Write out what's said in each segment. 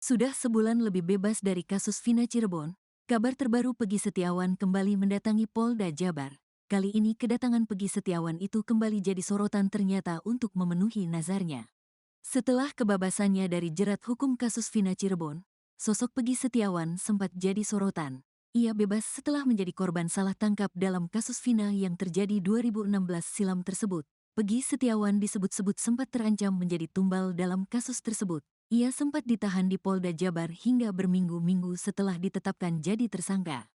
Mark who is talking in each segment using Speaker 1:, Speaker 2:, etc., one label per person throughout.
Speaker 1: Sudah sebulan lebih bebas dari kasus Vina Cirebon, kabar terbaru Peggy Setiawan kembali mendatangi Polda Jabar. Kali ini kedatangan Peggy Setiawan itu kembali jadi sorotan ternyata untuk memenuhi nazarnya. Setelah kebebasannya dari jerat hukum kasus Vina Cirebon, sosok Peggy Setiawan sempat jadi sorotan. Ia bebas setelah menjadi korban salah tangkap dalam kasus Vina yang terjadi 2016 silam tersebut. Peggy Setiawan disebut-sebut sempat terancam menjadi tumbal dalam kasus tersebut. Ia sempat ditahan di Polda Jabar hingga berminggu-minggu setelah ditetapkan jadi tersangka.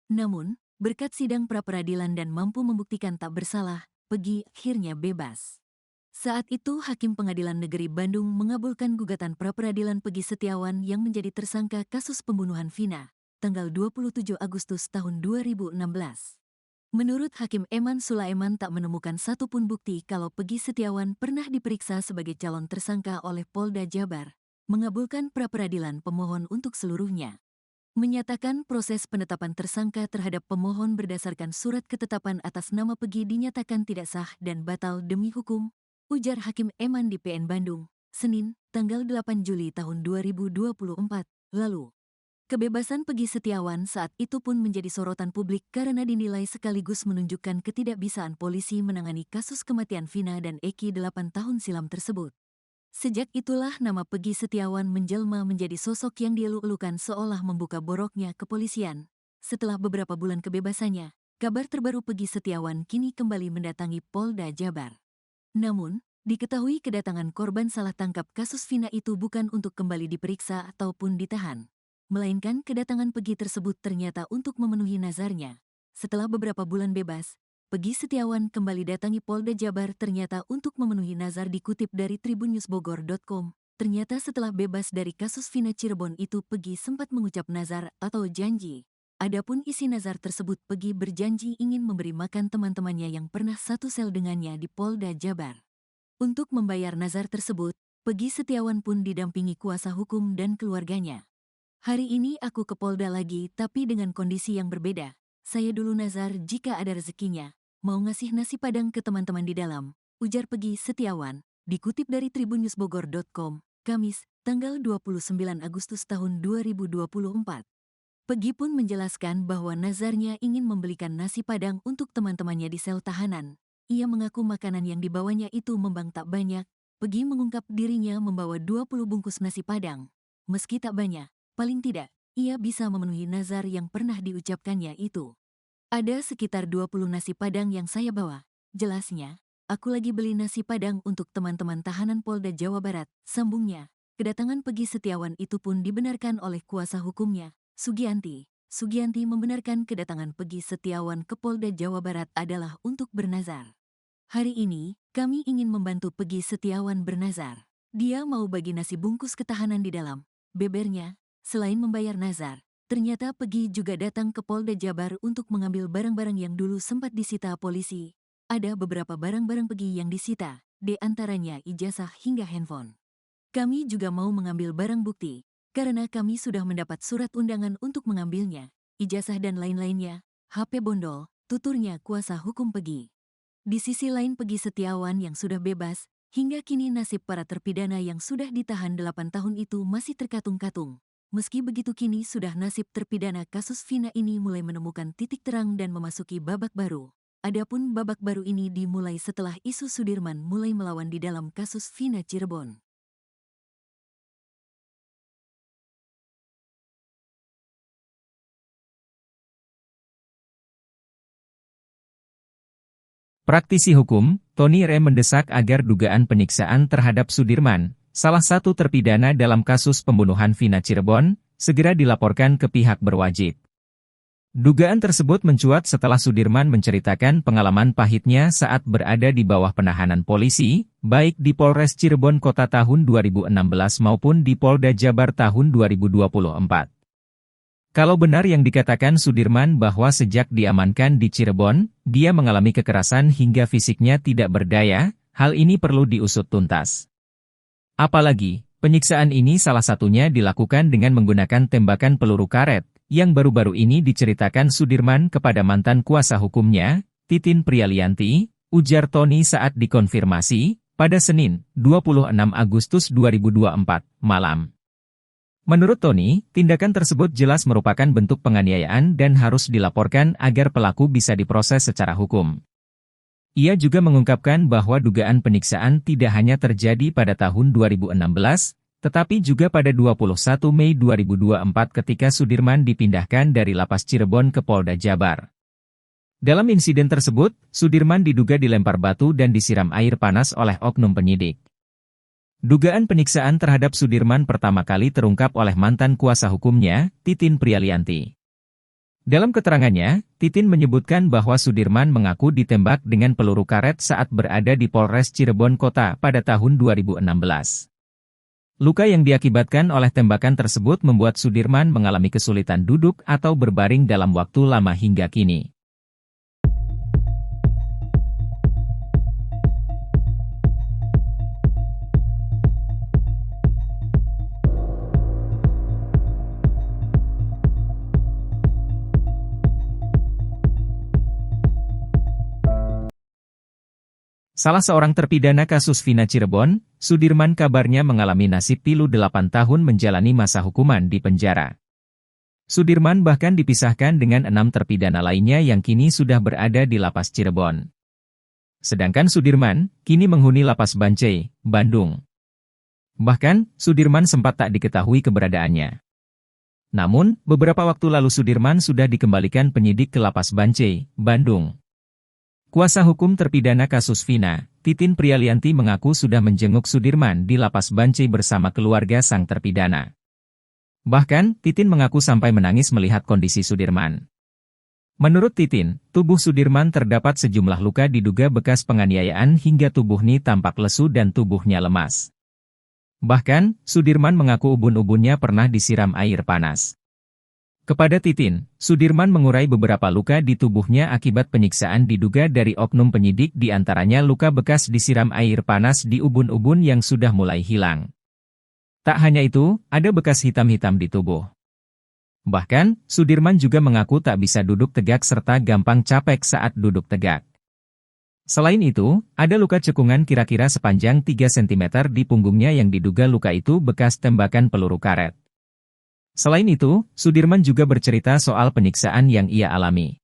Speaker 1: Namun, berkat sidang pra-peradilan dan mampu membuktikan tak bersalah, Peggy akhirnya bebas. Saat itu Hakim Pengadilan Negeri Bandung mengabulkan gugatan pra-peradilan Peggy Setiawan yang menjadi tersangka kasus pembunuhan Vina, tanggal 27 Agustus tahun 2016. Menurut Hakim Eman Sulaiman tak menemukan satupun bukti kalau Peggy Setiawan pernah diperiksa sebagai calon tersangka oleh Polda Jabar, mengabulkan pra-peradilan pemohon untuk seluruhnya. Menyatakan proses penetapan tersangka terhadap pemohon berdasarkan surat ketetapan atas nama Peggy dinyatakan tidak sah dan batal demi hukum, ujar Hakim Eman di PN Bandung, Senin, tanggal 8 Juli tahun 2024, lalu. Kebebasan Peggy Setiawan saat itu pun menjadi sorotan publik karena dinilai sekaligus menunjukkan ketidakbisaan polisi menangani kasus kematian Vina dan Eki 8 tahun silam tersebut. Sejak itulah nama Peggy Setiawan menjelma menjadi sosok yang dieluk-elukan seolah membuka boroknya kepolisian. Setelah beberapa bulan kebebasannya, kabar terbaru Peggy Setiawan kini kembali mendatangi Polda Jabar. Namun, diketahui kedatangan korban salah tangkap kasus Vina itu bukan untuk kembali diperiksa ataupun ditahan. Melainkan kedatangan Peggy tersebut ternyata untuk memenuhi nazarnya. Setelah beberapa bulan bebas, Peggy Setiawan kembali datangi Polda Jabar ternyata untuk memenuhi nazar dikutip dari tribunnewsbogor.com. Ternyata setelah bebas dari kasus Vina Cirebon itu Peggy sempat mengucap nazar atau janji. Adapun isi nazar tersebut Peggy berjanji ingin memberi makan teman-temannya yang pernah satu sel dengannya di Polda Jabar. Untuk membayar nazar tersebut, Peggy Setiawan pun didampingi kuasa hukum dan keluarganya. Hari ini aku ke Polda lagi tapi dengan kondisi yang berbeda. Saya dulu nazar jika ada rezekinya, mau ngasih nasi padang ke teman-teman di dalam, ujar Peggy Setiawan, dikutip dari tribunnewsbogor.com, Kamis, tanggal 29 Agustus tahun 2024. Peggy pun menjelaskan bahwa nazarnya ingin membelikan nasi padang untuk teman-temannya di sel tahanan. Ia mengaku makanan yang dibawanya itu membang tak banyak. Peggy mengungkap dirinya membawa 20 bungkus nasi padang. Meski tak banyak, paling tidak, ia bisa memenuhi nazar yang pernah diucapkannya itu. Ada sekitar 20 nasi padang yang saya bawa. Jelasnya, aku lagi beli nasi padang untuk teman-teman tahanan Polda Jawa Barat, sambungnya. Kedatangan Peggy Setiawan itu pun dibenarkan oleh kuasa hukumnya, Sugianti. Sugianti membenarkan kedatangan Peggy Setiawan ke Polda Jawa Barat adalah untuk bernazar. Hari ini, kami ingin membantu Peggy Setiawan bernazar. Dia mau bagi nasi bungkus ke tahanan di dalam, bebernya. Selain membayar nazar, ternyata Peggy juga datang ke Polda Jabar untuk mengambil barang-barang yang dulu sempat disita polisi. Ada beberapa barang-barang Peggy yang disita, di antaranya ijazah hingga handphone. Kami juga mau mengambil barang bukti, karena kami sudah mendapat surat undangan untuk mengambilnya, ijazah dan lain-lainnya, HP bondol, tuturnya kuasa hukum Peggy. Di sisi lain Peggy Setiawan yang sudah bebas, hingga kini nasib para terpidana yang sudah ditahan 8 tahun itu masih terkatung-katung. Meski begitu kini sudah nasib terpidana kasus Vina ini mulai menemukan titik terang dan memasuki babak baru. Adapun babak baru ini dimulai setelah isu Sudirman mulai melawan di dalam kasus Vina Cirebon.
Speaker 2: Praktisi hukum, Tony R. mendesak agar dugaan penyiksaan terhadap Sudirman, salah satu terpidana dalam kasus pembunuhan Vina Cirebon, segera dilaporkan ke pihak berwajib. Dugaan tersebut mencuat setelah Sudirman menceritakan pengalaman pahitnya saat berada di bawah penahanan polisi, baik di Polres Cirebon Kota tahun 2016 maupun di Polda Jabar tahun 2024. Kalau benar yang dikatakan Sudirman bahwa sejak diamankan di Cirebon, dia mengalami kekerasan hingga fisiknya tidak berdaya, hal ini perlu diusut tuntas. Apalagi, penyiksaan ini salah satunya dilakukan dengan menggunakan tembakan peluru karet, yang baru-baru ini diceritakan Sudirman kepada mantan kuasa hukumnya, Titin Prialianti, ujar Tony saat dikonfirmasi, pada Senin, 26 Agustus 2024, malam. Menurut Tony, tindakan tersebut jelas merupakan bentuk penganiayaan dan harus dilaporkan agar pelaku bisa diproses secara hukum. Ia juga mengungkapkan bahwa dugaan peniksaan tidak hanya terjadi pada tahun 2016, tetapi juga pada 21 Mei 2024 ketika Sudirman dipindahkan dari Lapas Cirebon ke Polda Jabar. Dalam insiden tersebut, Sudirman diduga dilempar batu dan disiram air panas oleh oknum penyidik. Dugaan peniksaan terhadap Sudirman pertama kali terungkap oleh mantan kuasa hukumnya, Titin Prialianti. Dalam keterangannya, Titin menyebutkan bahwa Sudirman mengaku ditembak dengan peluru karet saat berada di Polres Cirebon Kota pada tahun 2016. Luka yang diakibatkan oleh tembakan tersebut membuat Sudirman mengalami kesulitan duduk atau berbaring dalam waktu lama hingga kini. Salah seorang terpidana kasus Vina Cirebon, Sudirman kabarnya mengalami nasib pilu 8 tahun menjalani masa hukuman di penjara. Sudirman bahkan dipisahkan dengan 6 terpidana lainnya yang kini sudah berada di Lapas Cirebon. Sedangkan Sudirman, kini menghuni Lapas Bancai, Bandung. Bahkan, Sudirman sempat tak diketahui keberadaannya. Namun, beberapa waktu lalu Sudirman sudah dikembalikan penyidik ke Lapas Bancai, Bandung. Kuasa hukum terpidana kasus Vina, Titin Prialianti mengaku sudah menjenguk Sudirman di Lapas Bancai bersama keluarga sang terpidana. Bahkan, Titin mengaku sampai menangis melihat kondisi Sudirman. Menurut Titin, tubuh Sudirman terdapat sejumlah luka diduga bekas penganiayaan hingga tubuhnya tampak lesu dan tubuhnya lemas. Bahkan, Sudirman mengaku ubun-ubunnya pernah disiram air panas. Kepada Titin, Sudirman mengurai beberapa luka di tubuhnya akibat penyiksaan diduga dari oknum penyidik, di antaranya luka bekas disiram air panas di ubun-ubun yang sudah mulai hilang. Tak hanya itu, ada bekas hitam-hitam di tubuh. Bahkan, Sudirman juga mengaku tak bisa duduk tegak serta gampang capek saat duduk tegak. Selain itu, ada luka cekungan kira-kira sepanjang 3 cm di punggungnya yang diduga luka itu bekas tembakan peluru karet. Selain itu, Sudirman juga bercerita soal penyiksaan yang ia alami.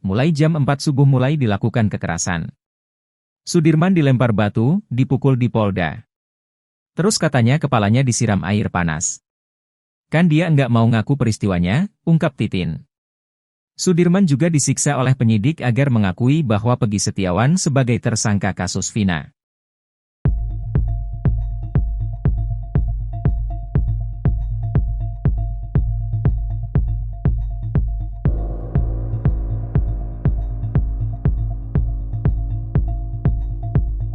Speaker 2: Mulai jam 4 subuh mulai dilakukan kekerasan. Sudirman dilempar batu, dipukul di Polda. Terus katanya kepalanya disiram air panas. Kan dia enggak mau ngaku peristiwanya, ungkap Titin. Sudirman juga disiksa oleh penyidik agar mengakui bahwa Peggy Setiawan sebagai tersangka kasus Vina.